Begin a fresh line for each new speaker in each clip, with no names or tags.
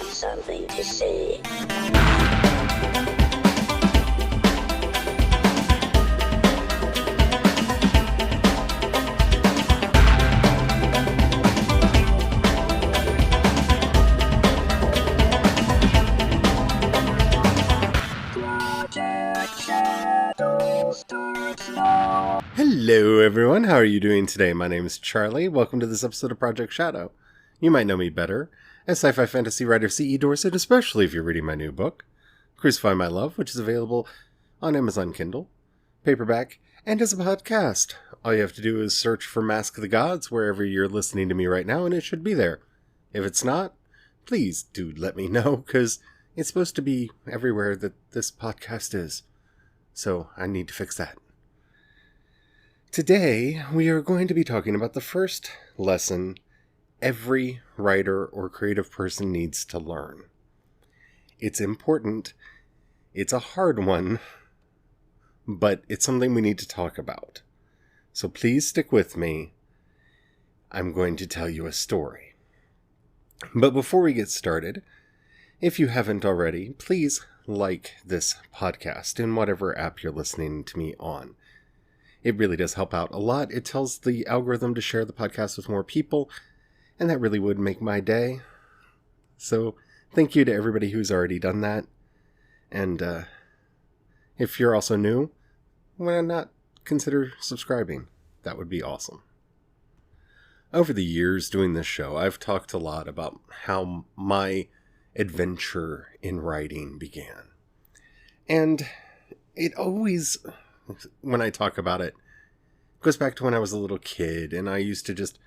something to say.
Hello everyone, how are you doing today? My name is Charlie. Welcome to this episode of Project Shadow. You might know me better as sci-fi fantasy writer C.E. Dorset, especially if you're reading my new book, Crucify My Love, which is available on Amazon Kindle, paperback, and as a podcast. All you have to do is search for Mask of the Gods wherever you're listening to me right now, and it should be there. If it's not, please do let me know, because it's supposed to be everywhere that this podcast is. So I need to fix that. Today, we are going to be talking about the first lesson every writer or creative person needs to learn. It's important, it's a hard one, but it's something we need to talk about. So please stick with me. I'm going to tell you a story. But before we get started, if you haven't already, please like this podcast in whatever app you're listening to me on. It really does help out a lot. It tells the algorithm to share the podcast with more people, and that really would make my day. So thank you to everybody who's already done that. And if you're also new, why not consider subscribing? That would be awesome. Over the years doing this show, I've talked a lot about how my adventure in writing began. And it always, when I talk about it, goes back to when I was a little kid and I used to just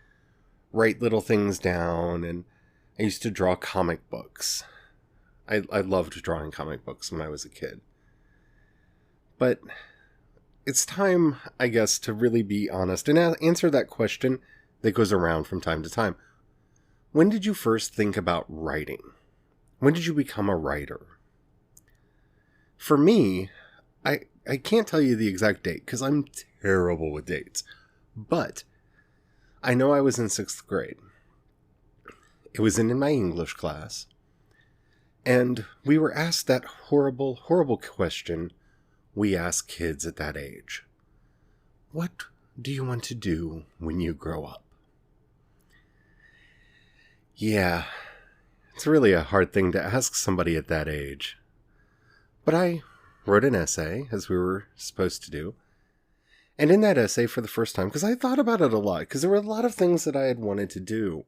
write little things down, and I used to draw comic books. I loved drawing comic books when I was a kid. But it's time, I guess, to really be honest and answer that question that goes around from time to time. When did you first think about writing? When did you become a writer? For me, I can't tell you the exact date because I'm terrible with dates. But I know I was in 6th grade. It was in my English class. And we were asked that horrible, horrible question we ask kids at that age. What do you want to do when you grow up? Yeah, it's really a hard thing to ask somebody at that age. But I wrote an essay, as we were supposed to do. And in that essay, for the first time, because I thought about it a lot, because there were a lot of things that I had wanted to do.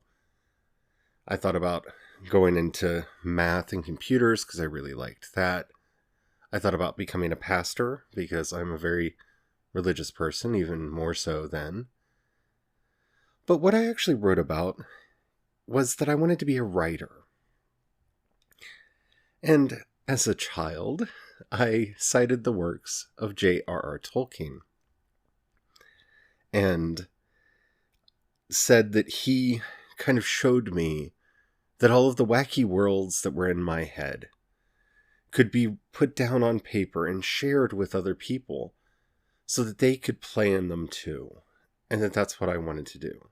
I thought about going into math and computers, because I really liked that. I thought about becoming a pastor, because I'm a very religious person, even more so then. But what I actually wrote about was that I wanted to be a writer. And as a child, I cited the works of J.R.R. Tolkien and said that he kind of showed me that all of the wacky worlds that were in my head could be put down on paper and shared with other people so that they could play in them too, and that's what I wanted to do.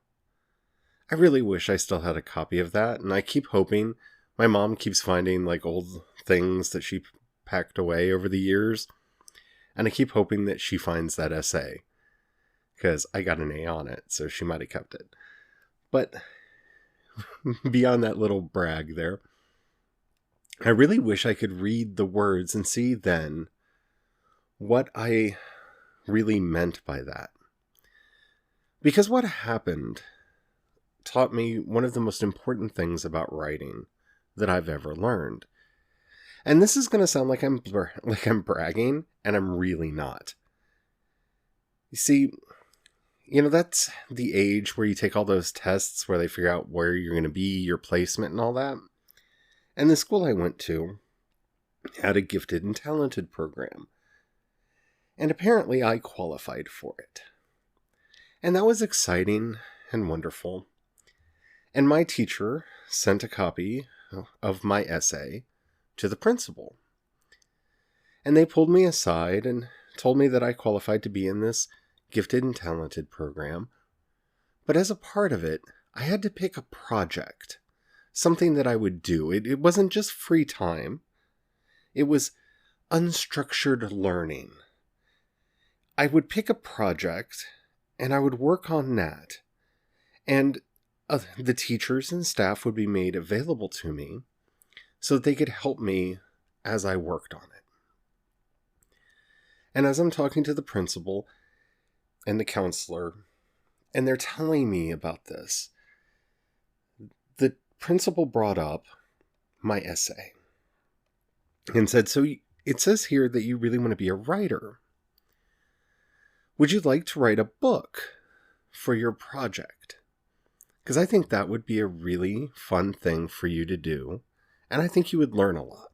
I really wish I still had a copy of that, and I keep hoping. My mom keeps finding old things that she packed away over the years, and I keep hoping that she finds that essay, because I got an A on it, so she might have kept it. But beyond that little brag there, I really wish I could read the words and see then what I really meant by that. Because what happened taught me one of the most important things about writing that I've ever learned. And this is going to sound like I'm bragging, and I'm really not. You see, that's the age where you take all those tests where they figure out where you're going to be, your placement and all that. And the school I went to had a gifted and talented program. And apparently I qualified for it. And that was exciting and wonderful. And my teacher sent a copy of my essay to the principal. And they pulled me aside and told me that I qualified to be in this gifted and talented program. But as a part of it, I had to pick a project something that I would do. It wasn't just free time. It was unstructured learning. I would pick a project and I would work on that. And the teachers and staff would be made available to me so that they could help me as I worked on it. And as I'm talking to the principal and the counselor, and they're telling me about this, the principal brought up my essay and said, so it says here that you really want to be a writer. Would you like to write a book for your project? Because I think that would be a really fun thing for you to do, and I think you would learn a lot.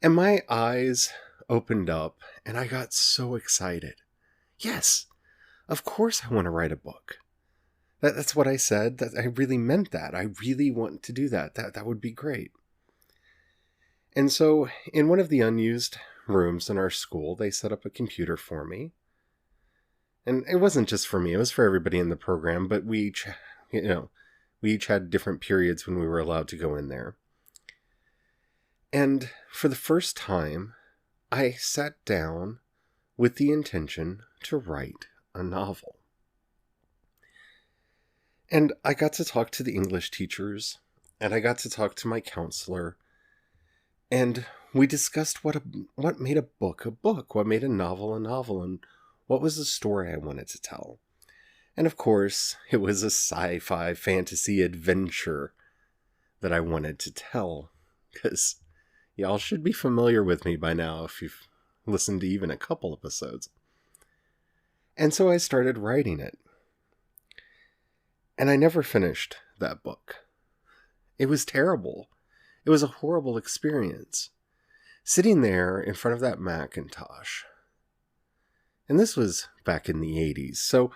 And my eyes opened up, and I got so excited. Yes, of course I want to write a book. That's what I said. That I really meant that. I really want to do that. That would be great. And so in one of the unused rooms in our school, they set up a computer for me. And it wasn't just for me, it was for everybody in the program, but we each had different periods when we were allowed to go in there. And for the first time, I sat down with the intention to write a novel. And I got to talk to the English teachers, and I got to talk to my counselor, and we discussed what made a book, what made a novel, and what was the story I wanted to tell. And of course, it was a sci-fi fantasy adventure that I wanted to tell, because y'all should be familiar with me by now if you've listened to even a couple episodes. And so I started writing it. And I never finished that book. It was terrible. It was a horrible experience. Sitting there in front of that Macintosh. And this was back in the 80s, so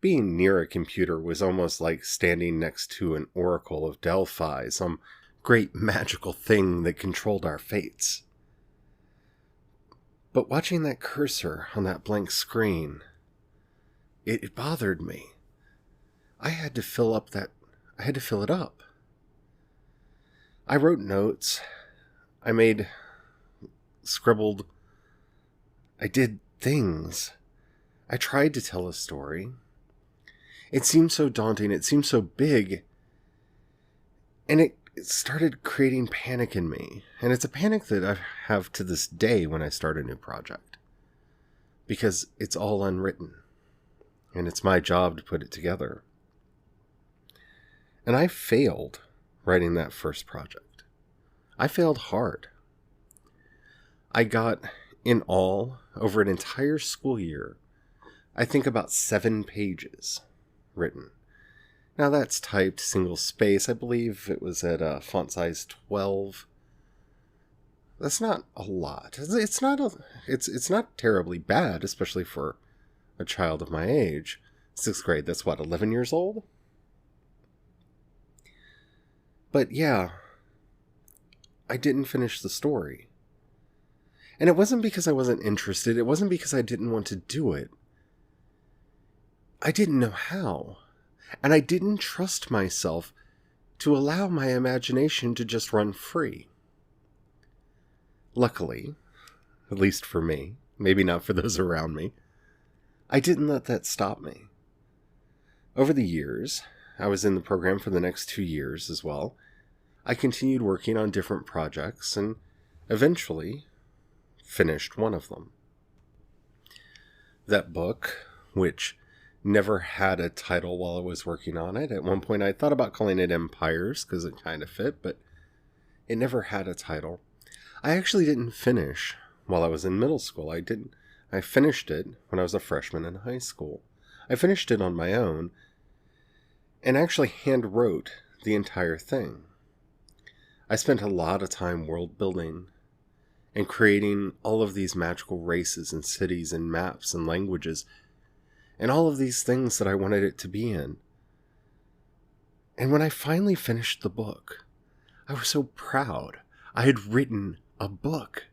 being near a computer was almost like standing next to an oracle of Delphi, some great magical thing that controlled our fates. But watching that cursor on that blank screen, it bothered me. I had to fill it up. I wrote notes. Scribbled. I did things. I tried to tell a story. It seemed so daunting. It seemed so big. And it started creating panic in me. And it's a panic that I have to this day when I start a new project. Because it's all unwritten. And it's my job to put it together. And I failed writing that first project. I failed hard. I got, in all, over an entire school year, I think about 7 pages written. Now that's typed single space. I believe it was at font size 12. That's not a lot. It's not terribly bad, especially for a child of my age. 6th grade, that's what, 11 years old? But yeah, I didn't finish the story. And it wasn't because I wasn't interested. It wasn't because I didn't want to do it. I didn't know how. And I didn't trust myself to allow my imagination to just run free. Luckily, at least for me, maybe not for those around me, I didn't let that stop me. Over the years, I was in the program for the next 2 years as well. I continued working on different projects and eventually finished one of them. That book, which never had a title while I was working on it. At one point I thought about calling it Empires because it kind of fit, but it never had a title. I actually didn't finish while I was in middle school. I finished it when I was a freshman in high school. I finished it on my own and actually hand wrote the entire thing. I spent a lot of time world building and creating all of these magical races and cities and maps and languages and all of these things that I wanted it to be in. And when I finally finished the book, I was so proud. I had written a book.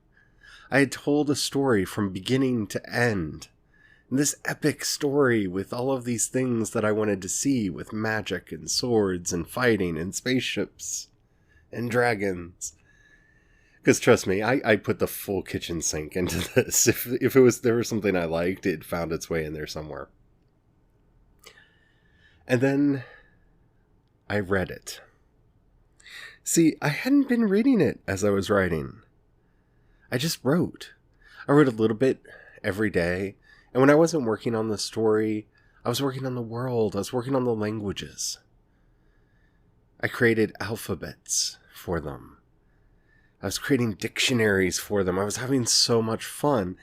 I had told a story from beginning to end. This epic story with all of these things that I wanted to see, with magic and swords and fighting and spaceships and dragons. Because trust me, I put the full kitchen sink into this. If there was something I liked, it found its way in there somewhere. And then I read it. See, I hadn't been reading it as I was writing. I just wrote. I wrote a little bit every day. And when I wasn't working on the story, I was working on the world. I was working on the languages. I created alphabets for them. I was creating dictionaries for them. I was having so much fun.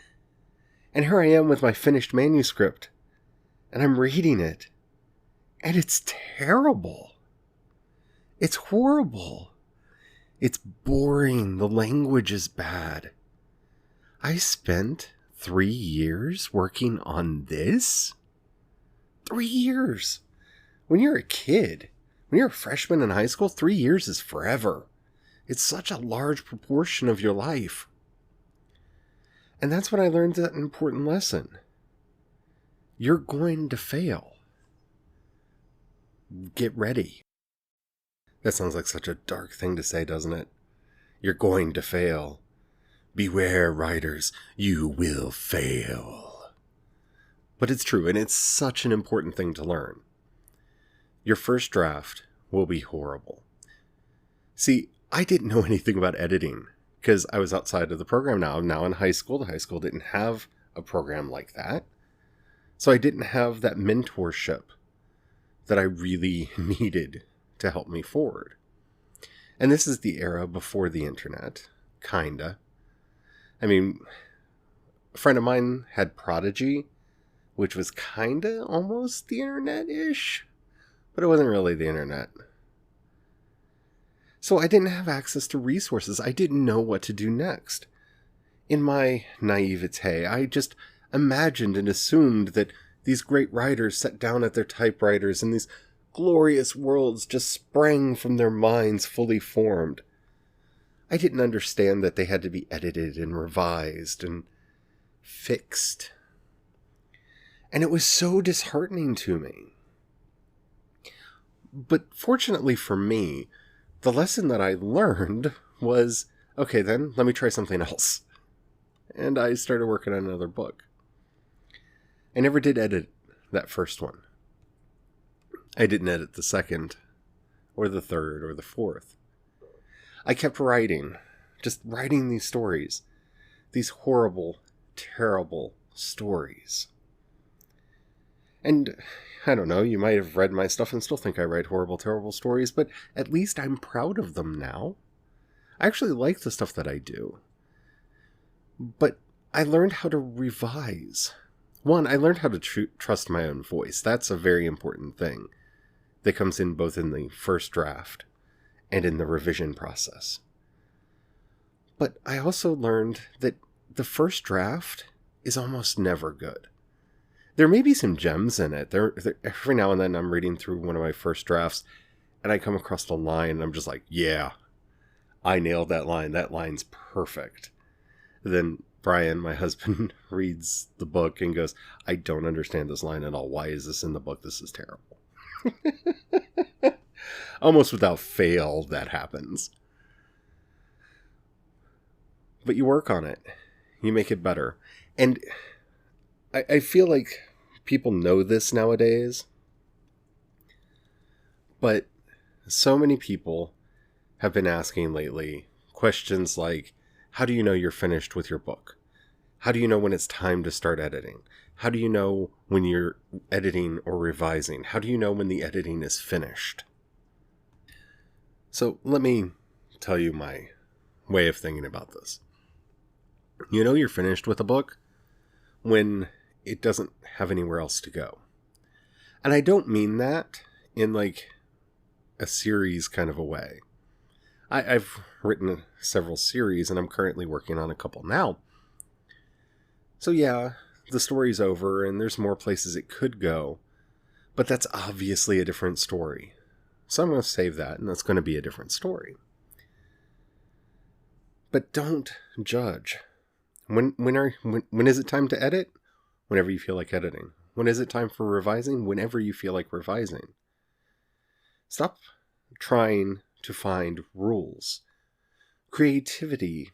And here I am with my finished manuscript. And I'm reading it. And it's terrible. It's horrible. It's boring. The language is bad. I spent 3 years working on this? 3 years. When you're a kid, when you're a freshman in high school, 3 years is forever. It's such a large proportion of your life. And that's when I learned that important lesson. You're going to fail. Get ready. That sounds like such a dark thing to say, doesn't it? You're going to fail. Beware, writers, you will fail. But it's true, and it's such an important thing to learn. Your first draft will be horrible. See, I didn't know anything about editing because I was outside of the program now. I'm now in high school. The high school didn't have a program like that. So I didn't have that mentorship that I really needed to help me forward. And this is the era before the internet, kinda. I mean, a friend of mine had Prodigy, which was kinda almost the internet-ish, but it wasn't really the internet. So I didn't have access to resources. I didn't know what to do next. In my naivete, I just imagined and assumed that these great writers sat down at their typewriters and these glorious worlds just sprang from their minds fully formed. I didn't understand that they had to be edited and revised and fixed. And it was so disheartening to me. But fortunately for me, the lesson that I learned was, okay then, let me try something else. And I started working on another book. I never did edit that first one. I didn't edit the second, or the third, or the fourth. I kept writing, just writing these stories. These horrible, terrible stories. And, I don't know, you might have read my stuff and still think I write horrible, terrible stories, but at least I'm proud of them now. I actually like the stuff that I do. But I learned how to revise. One, I learned how to trust my own voice. That's a very important thing that comes in both in the first draft and in the revision process. But I also learned that the first draft is almost never good. There may be some gems in it. Every now and then I'm reading through one of my first drafts and I come across a line and I'm just like, yeah, I nailed that line. That line's perfect. Then Brian, my husband, reads the book and goes, I don't understand this line at all. Why is this in the book? This is terrible. Almost without fail, that happens. But you work on it. You make it better. And I feel like people know this nowadays. But so many people have been asking lately questions like, how do you know you're finished with your book? How do you know when it's time to start editing? How do you know when you're editing or revising? How do you know when the editing is finished? So let me tell you my way of thinking about this. You know you're finished with a book when it doesn't have anywhere else to go. And I don't mean that in like a series kind of a way. I've written several series and I'm currently working on a couple now. So yeah, the story's over and there's more places it could go, but that's obviously a different story. So I'm going to save that and that's going to be a different story. But don't judge. When is it time to edit? Whenever you feel like editing. When is it time for revising? Whenever you feel like revising. Stop trying to find rules. Creativity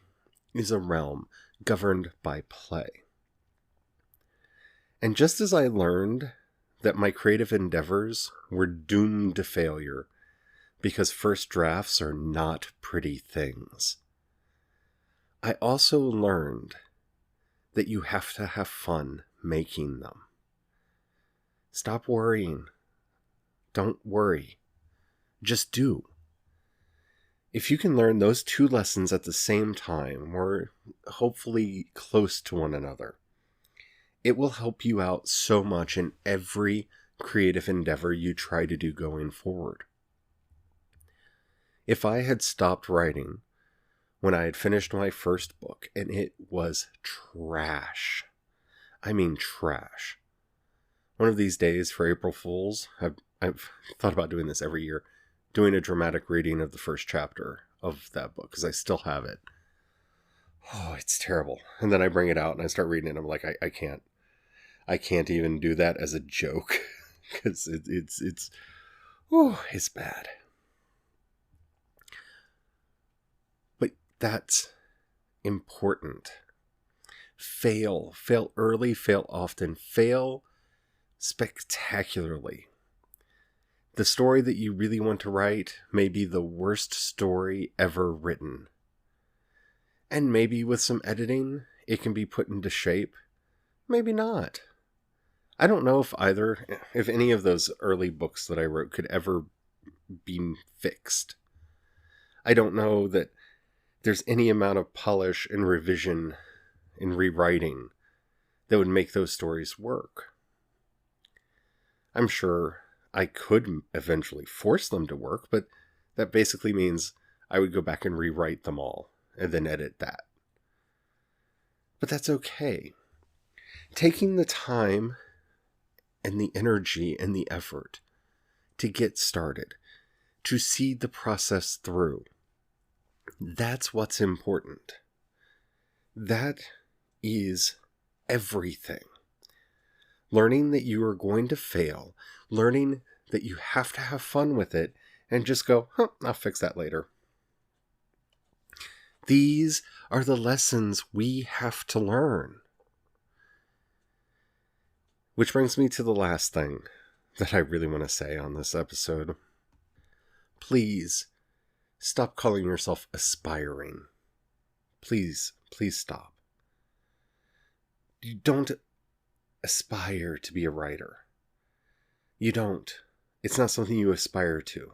is a realm governed by play. And just as I learned that my creative endeavors were doomed to failure because first drafts are not pretty things, I also learned that you have to have fun making them. Stop worrying. Don't worry. Just do. If you can learn those two lessons at the same time, or hopefully close to one another, it will help you out so much in every creative endeavor you try to do going forward. If I had stopped writing when I had finished my first book and it was trash, I mean trash. One of these days for April Fools, I've thought about doing this every year, doing a dramatic reading of the first chapter of that book, because I still have it. Oh, it's terrible. And then I bring it out and I start reading it and I'm like, I can't even do that as a joke, because it's bad. But that's important. Fail early, fail often, fail spectacularly. The story that you really want to write may be the worst story ever written. And maybe with some editing, it can be put into shape. Maybe not. I don't know if any of those early books that I wrote could ever be fixed. I don't know that there's any amount of polish and revision and rewriting that would make those stories work. I'm sure I could eventually force them to work, but that basically means I would go back and rewrite them all and then edit that. But that's okay. Taking the time and the energy and the effort to get started, to see the process through, that's what's important. That is everything. Learning that you are going to fail, learning that you have to have fun with it, and just go, I'll fix that later. These are the lessons we have to learn. Which brings me to the last thing that I really want to say on this episode. Please, stop calling yourself aspiring. Please stop. You don't aspire to be a writer. You don't. It's not something you aspire to.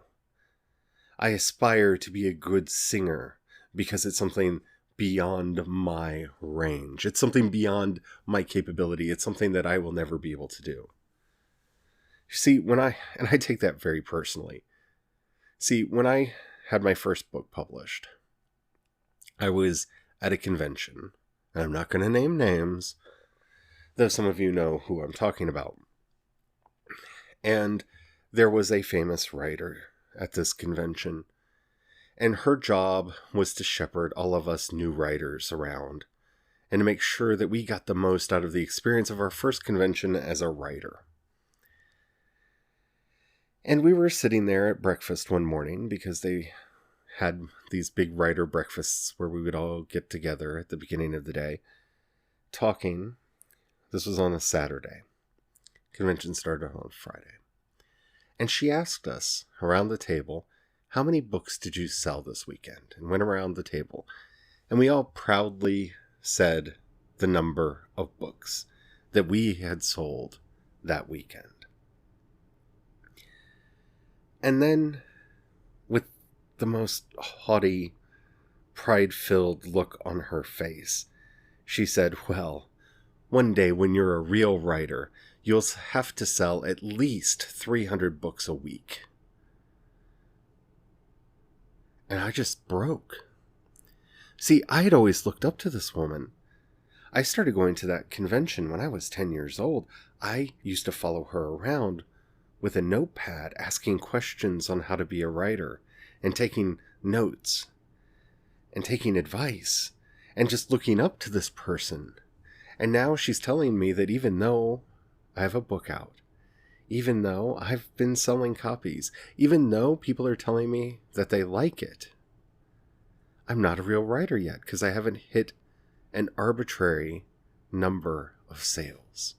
I aspire to be a good singer because it's something beyond my range. It's something beyond my capability. It's something that I will never be able to do. See, and I take that very personally. See, when I had my first book published, I was at a convention, and I'm not going to name names, though some of you know who I'm talking about. And there was a famous writer at this convention, and her job was to shepherd all of us new writers around and to make sure that we got the most out of the experience of our first convention as a writer. And we were sitting there at breakfast one morning because they had these big writer breakfasts where we would all get together at the beginning of the day, talking. This was on a Saturday. Convention started on Friday. And she asked us around the table, how many books did you sell this weekend? And went around the table. And we all proudly said the number of books that we had sold that weekend. And then, with the most haughty, pride-filled look on her face, she said, well, one day when you're a real writer, you'll have to sell at least 300 books a week. And I just broke. See, I had always looked up to this woman. I started going to that convention when I was 10 years old. I used to follow her around with a notepad asking questions on how to be a writer and taking notes and taking advice and just looking up to this person. And now she's telling me that even though I have a book out, even though I've been selling copies, even though people are telling me that they like it, I'm not a real writer yet because I haven't hit an arbitrary number of sales.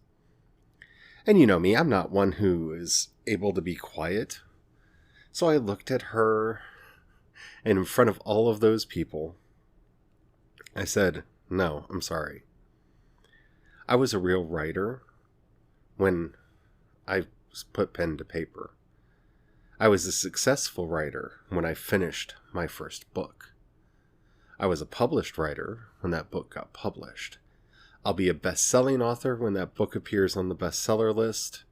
And you know me, I'm not one who is able to be quiet. So I looked at her, and in front of all of those people, I said, no, I'm sorry. I was a real writer when I put pen to paper. I was a successful writer when I finished my first book. I was a published writer when that book got published. I'll be a best-selling author when that book appears on the bestseller list.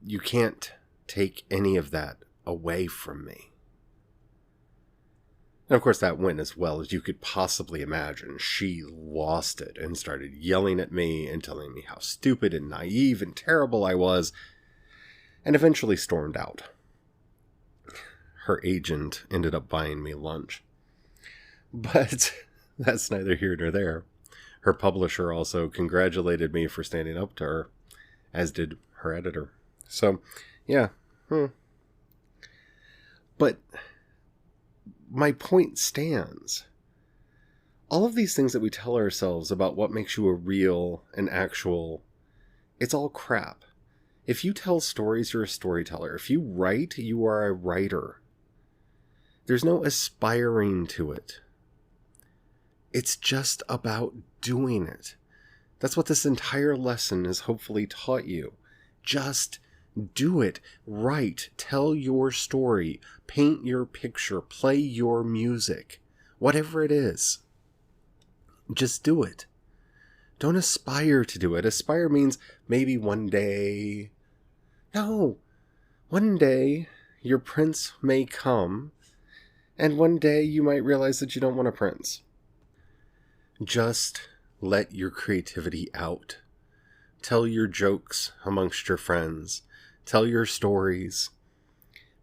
You can't take any of that away from me. And of course that went as well as you could possibly imagine. She lost it and started yelling at me and telling me how stupid and naive and terrible I was, and eventually stormed out. Her agent ended up buying me lunch. But that's neither here nor there. Her publisher also congratulated me for standing up to her, as did her editor. So, yeah. But my point stands. All of these things that we tell ourselves about what makes you a real and actual, it's all crap. If you tell stories, you're a storyteller. If you write, you are a writer. There's no aspiring to it. It's just about doing it. That's what this entire lesson has hopefully taught you. Just do it. Write. Tell your story. Paint your picture. Play your music. Whatever it is. Just do it. Don't aspire to do it. Aspire means maybe one day. No. One day your prince may come, and one day you might realize that you don't want a prince. Just let your creativity out. Tell your jokes amongst your friends. Tell your stories.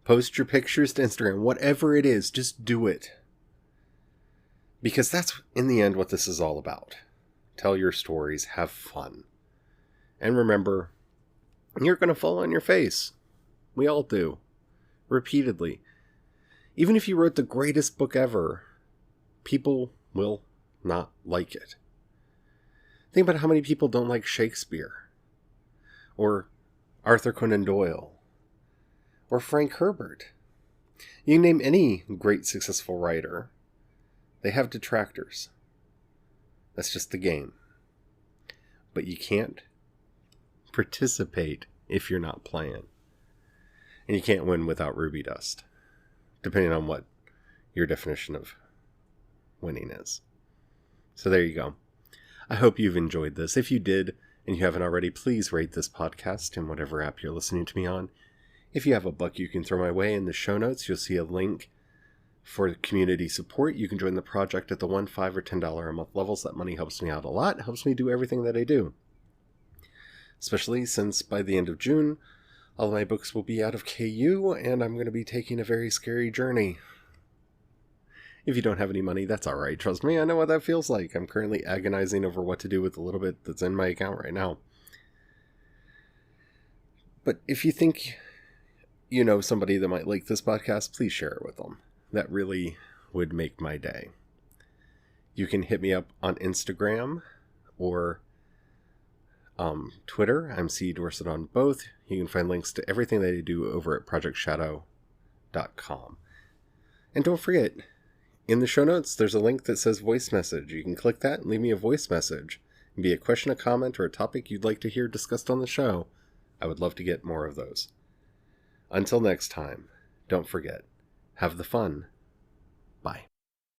Post your pictures to Instagram. Whatever it is, just do it. Because that's, in the end, what this is all about. Tell your stories. Have fun. And remember, you're going to fall on your face. We all do. Repeatedly. Even if you wrote the greatest book ever, people will not like it. Think about how many people don't like Shakespeare. Or Arthur Conan Doyle, or Frank Herbert. You name any great successful writer, they have detractors. That's just the game. But you can't participate if you're not playing. And you can't win without ruby dust, depending on what your definition of winning is. So there you go. I hope you've enjoyed this. If you did, and you haven't already, please rate this podcast in whatever app you're listening to me on. If you have a buck you can throw my way, in the show notes, you'll see a link for community support. You can join the project at the $1, $5, or $10 a month levels. That money helps me out a lot. It helps me do everything that I do. Especially since by the end of June, all of my books will be out of KU, and I'm going to be taking a very scary journey. If you don't have any money, that's alright. Trust me, I know what that feels like. I'm currently agonizing over what to do with the little bit that's in my account right now. But if you think you know somebody that might like this podcast, please share it with them. That really would make my day. You can hit me up on Instagram or Twitter. I'm C. Dorset on both. You can find links to everything that I do over at projectshadow.com. And don't forget, in the show notes, there's a link that says voice message. You can click that and leave me a voice message. It can be a question, a comment, or a topic you'd like to hear discussed on the show. I would love to get more of those. Until next time, don't forget, have the fun. Bye.